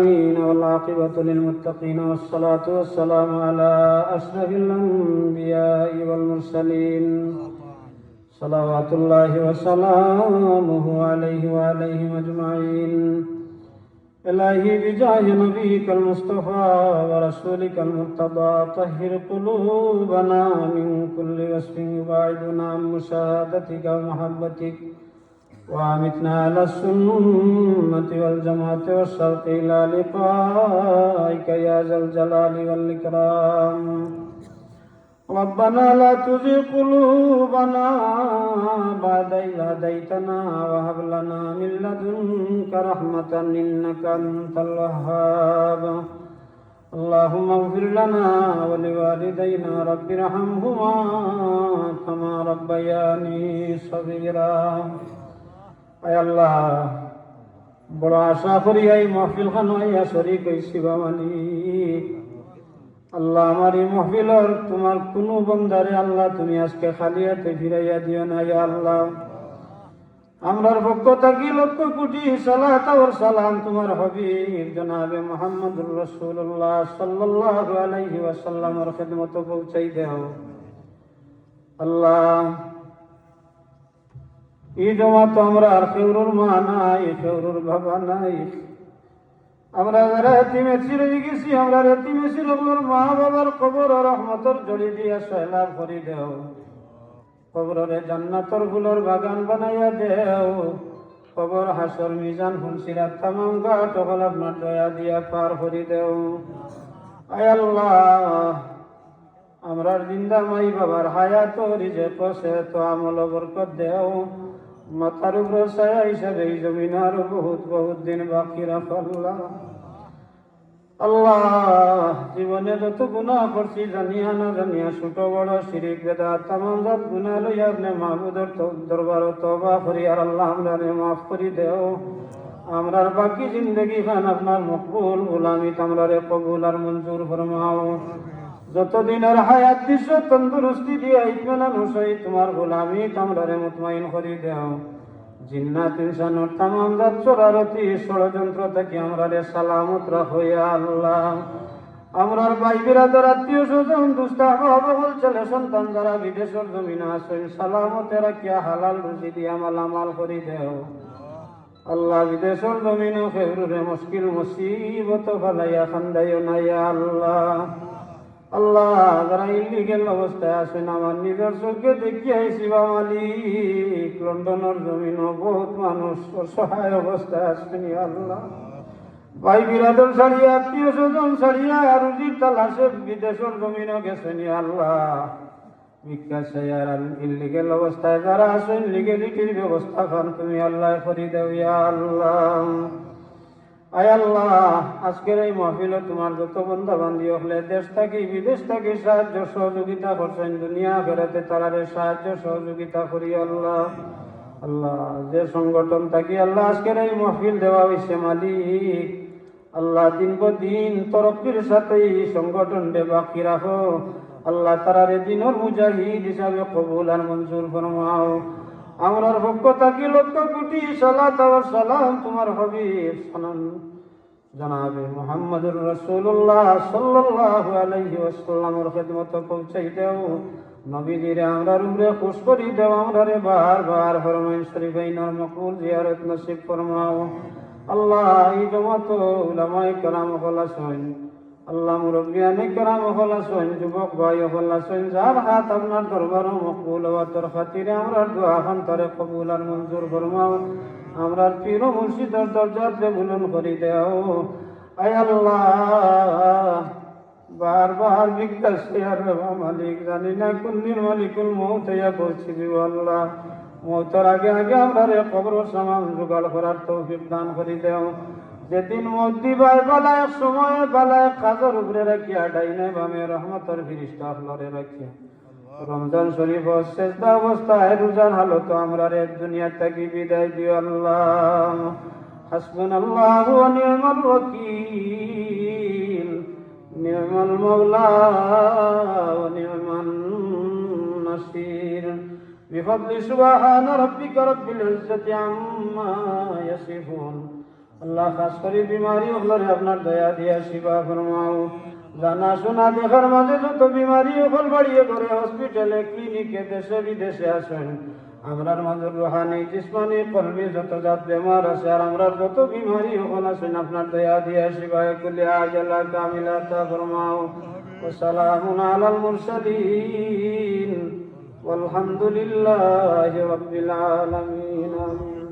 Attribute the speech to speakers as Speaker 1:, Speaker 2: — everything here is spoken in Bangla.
Speaker 1: والعاقبة للمتقين والصلاة والسلام على أشرف الأنبياء والمرسلين صلوات الله وسلامه عليه وعليهم أجمعين. إلهي بجاه نبيك المصطفى ورسولك المرتضى طهر قلوبنا من كل وصف يبعدنا عن مشاهدتك ومحبتك، وأمتنا على السنة والجماعة والشوق إلى لقائك يا ذا الجلال والإكرام. ربنا لا تزغ قلوبنا بعد إذ هديتنا وهب لنا من لدنك رحمة إنك أنت الوهاب. اللهم اغفر لنا ولوالدينا رب ارحمهما كما ربياني صغيرا. আয় আল্লাহ, বড় আশা করি এই মাহফিল খান হইয়া শরীক হইছি মালিক। আল্লাহ, আমার এই মাহফিলর তোমার কোনো বন্দারে আল্লাহ তুমি আজকে খালি হাতে ফিরাইয়া দিও না। ইয়া আল্লাহ, আমরার পক্ষ থাকি লক্ষ কোটি সালাত আর সালাম তোমার হাবিব জনাবে মুহাম্মদুর রাসূলুল্লাহ সাল্লাল্লাহু আলাইহি ওয়াসাল্লামের খিদমত পৌঁছাই দাও। আল্লাহ, এই জমা তো আমরা আর কেউরুর মা নাই, কেউরুর বাবা নাই। আমরা যারা এতিমের ছিঁড়ে গেছি, আমরা এতিমের ছিঁড়গুলোর মা বাবার কবর রহমতর জড়ি দিয়া সয়লাভ করি দেও। কবরে জান্নাতর ফুলর বাগান বানাইয়া দেও। কবর হাসর মিজান হুনসিরাত তামাম ঘাট হল আপনার দয়া দিয়া পার করি দেও। আয় আল্লাহ, আমরার জিন্দা মাই বাবার হায়াত রিজেক সেহত আমল বরকত দেও। মাথার উপর ছায়া হিসাবে এই জমিন আরো বহুত বহুত দিন বাকি রাখ আল্লাহ। আল্লাহ, জীবনে যত গুনাহ করছি জানিয়া না জানিয়া, ছোট বড় শিরিক বেদাত তামাম জাত গুনাহ লইয়া আপনি মাহবুদের দরবার তওবা করি আর আল্লাহ আমরারে মাফ করি দেও। আমরার বাকি জিন্দগি খান আপনার মকবুল গোলামি আমরারে কবুল আর মঞ্জুর ফরমাও। যতদিনের হায়াত দিছ তন্দুরস্তি দিয়া ইতমানান সহিত তোমার গোলামি আমরারে মুতমাইন করি দেও। জিন্নাত ইনসানর তামাম জাত চরারতি ষড়যন্ত্র থেকে আমরারে সালামত রাখো ইয়া আল্লাহ। আমরার ভাই বিরাদার আত্মীয় স্বজন দুস্তা বাবুল ছেলে সন্তান যারা বিদেশের জমিনে আছেন সালামতে রাখিয়া হালাল রুজি দিয়া মালামাল করি দেও। আল্লাহ, বিদেশের জমিনে ফেরুরে মুশকিল মুসিবত ফালাইয়া খান্দাইও না ইয়া আল্লাহ। আল্লাহ, যারা ইলিগেল অবস্থায় আছেন আমার নিজের চোখে দেখি আইসি বা মালিক, লন্ডনের জমিনও বহুত মানুষ অসহায় অবস্থায় আছেন আল্লাহ। ভাই বিরাদর ছাড়িয়া আত্মীয় স্বজন ছাড়িয়া আর রুজির তালাশে বিদেশের জমিনও গেছেন আল্লাহ। ভিক্ষা চাইয়ার ইলিগেল অবস্থায় যারা আছেন লিগেলিটির ব্যবস্থা খান তুমি আল্লাহ করি দেও ইয়া আল্লাহ। আয় আল্লাহ, আজকের এই মাহফিলে তোমার যত বান্দা বান্দি হলে দেশ থাকি বিদেশ থাকি সাহায্য সহযোগিতা করছেন, দুনিয়া ফেরাতে তারারে সাহায্য সহযোগিতা করি আল্লাহ। আল্লাহ, যে সংগঠন থাকি আল্লাহ আজকের এই মাহফিল দেওয়া হয়েছে মালিক, আল্লাহ দিন পর দিন তরক্কির সাথে এই সংগঠন দে বাকি রাখো। আল্লাহ, তারারে দিনের মুজাহিদ হিসাবে কবুল আর মঞ্জুর ফরমাও। আমরার পক্ষ থাকি লক্ষ কোটি সালাত আর সালাম তোমার হাবিব জনাবে মুহাম্মদুর রাসূলুল্লাহ সাল্লাল্লাহু আলাইহি ওয়াসাল্লামের খিদমত পৌঁছাই দেও। নবীজিরে আমরার উপরে খুশ করি দেও। আমরারে বারবার হরমাইন শরীফাইনের মকবুল জিয়ারত নসিব ফরমাও। আল্লাহ, এই জমাত উলামায়ে কেরাম হল আছেন, আল্লাহ মুরব্বিয়ানে কেরাম হল আছেন, যুবক ভাই হল আছেন, যার হাত আপনার দরবারও মকবুল হওয়ার খাতিরে আমরার দোয়া খান তারে কবুল আর মঞ্জুর ফরমাও। আমরার পীর মুর্শিদের দরজাতে বুলন্দ করি দেও। আয় আল্লাহ, বারবার জিজ্ঞাসা আর মালিক জানি না কুল্লির মালিকুল মউত ইয়া করছি আল্লাহ। মউতের আগে আগে আমরারে কবর সামান জোগাড় করার তৌফিক দান করি দেও। যেদিন মউত দিবাই বালায় সময় বালায় কাজের উপরে রাখিয়া ডাইনে বামে রহমতের ফিরিস্তা লরে রাখিয়া রমজান শরীফ শেষদা অবস্থায় রোজার হালত আমরারে দুনিয়া থেকে বিদায় দিও আল্লাহ। হাসবুনাল্লাহু ওয়া নি'মাল ওয়াকিল, নি'মাল মাওলা ওয়া নি'মান নাসির। বিফadli সুবহান রাব্বিকা রাব্বিল ইজ্জাতি আম্মা ইয়াসিফুন আল্লাহ খাস করে বিমারি ওগুলোরে আপনার দয়া দিয়া শিবা ফরমাও। জানা শোনা দেখার মাঝে যত বিমারি ওগুল বাড়িয়ে করে হসপিটালে ক্লিনিকে দেশে বিদেশে আসেন, আমরার মাঝে রুহানি জিসমানি কলবি যত জাত বেমার আছে আর আমরার যত বিমারি ওগুল আছেন আপনার দয়া দিয়া শিবা কুলি আজালা কামিলাতা ফরমাও। ওয়াসসালামু আলাল মুরসালিন والحمد لله رب العالمين.